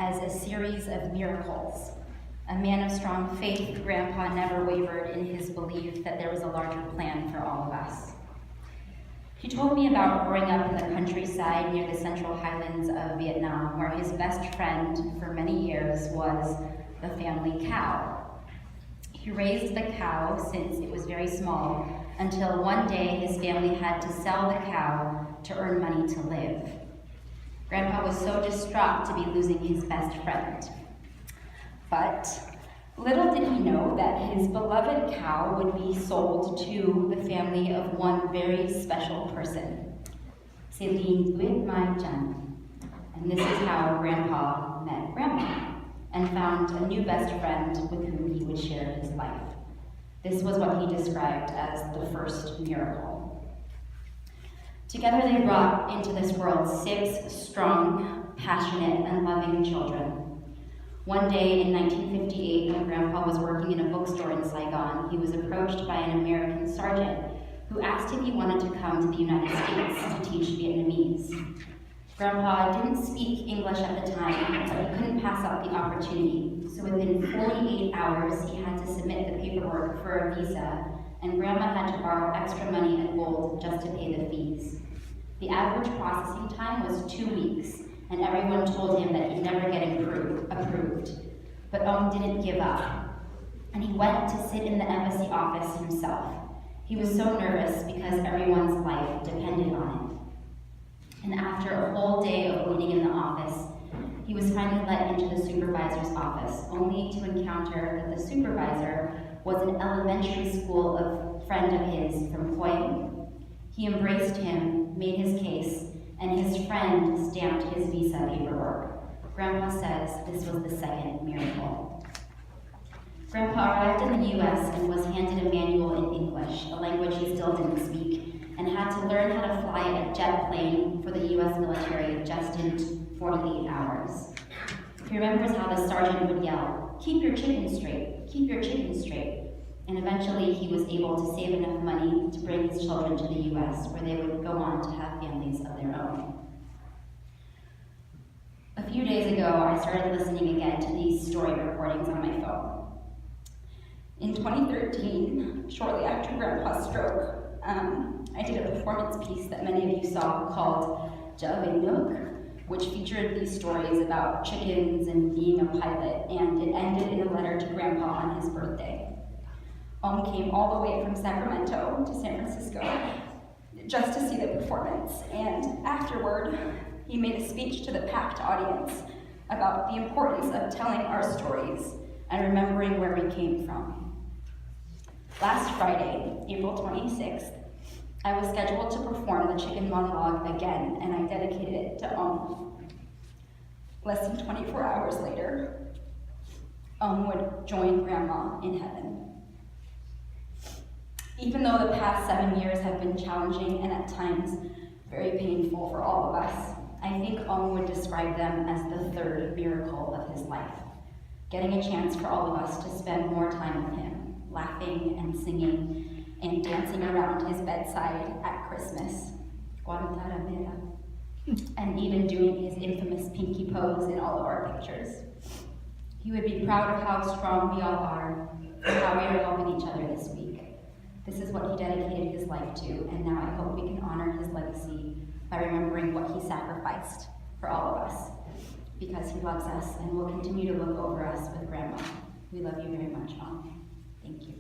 as a series of miracles. A man of strong faith, Grandpa never wavered in his belief that there was a larger plan for all of us. He told me about growing up in the countryside near the Central Highlands of Vietnam, where his best friend for many years was the family cow. He raised the cow since it was very small, until one day his family had to sell the cow to earn money to live. Grandpa was so distraught to be losing his best friend. But little did he know that his beloved cow would be sold to the family of one very special person, Celine Duy Mai Chan. And this is how Grandpa met Grandma and found a new best friend with whom he would share his life. This was what he described as the first miracle. Together they brought into this world 6 strong, passionate, and loving children. One day in 1958, when Grandpa was working in a bookstore in Saigon, he was approached by an American sergeant who asked if he wanted to come to the United States to teach Vietnamese. Grandpa didn't speak English at the time, but he couldn't pass up the opportunity. So within 48 hours, he had to submit the paperwork for a visa, and Grandma had to borrow extra money and gold just to pay the fees. The average processing time was 2 weeks, and everyone told him that he'd never get approved. But didn't give up, and he went to sit in the embassy office himself. He was so nervous because everyone's life depended on it. And after a whole day of waiting in the office, he was finally let into the supervisor's office, only to encounter that the supervisor was an elementary school friend of his from Hue. He embraced him, made his case, and his friend stamped his visa paperwork. Grandpa says this was the second miracle. Grandpa arrived in the US and was handed a manual in English, a language he still didn't speak, and had to learn how to fly a jet plane for the US military just in 48 hours. He remembers how the sergeant would yell, "Keep your chicken straight, keep your chicken straight." And eventually he was able to save enough money to bring his children to the US, where they would go on to have families of their own. A few days ago, I started listening again to these story recordings on my phone. In 2013, shortly after Grandpa's stroke, I did a performance piece that many of you saw called Jave Nook, which featured these stories about chickens and being a pilot, and it ended in a letter to Grandpa on his birthday. Came all the way from Sacramento to San Francisco just to see the performance, and afterward, he made a speech to the packed audience about the importance of telling our stories and remembering where we came from. Last Friday, April 26th, I was scheduled to perform the chicken monologue again, and I dedicated it to Less than 24 hours later, would join Grandma in heaven. Even though the past 7 years have been challenging and at times very painful for all of us, I think would describe them as the third miracle of his life, getting a chance for all of us to spend more time with him, laughing and singing and dancing around his bedside at Christmas, and even doing his infamous pinky pose in all of our pictures. He would be proud of how strong we all are and how we are helping each other this week. This is what he dedicated his life to, and now I hope we can honor his legacy by remembering what he sacrificed for all of us, because he loves us and will continue to look over us with Grandma. We love you very much, Mom. Thank you.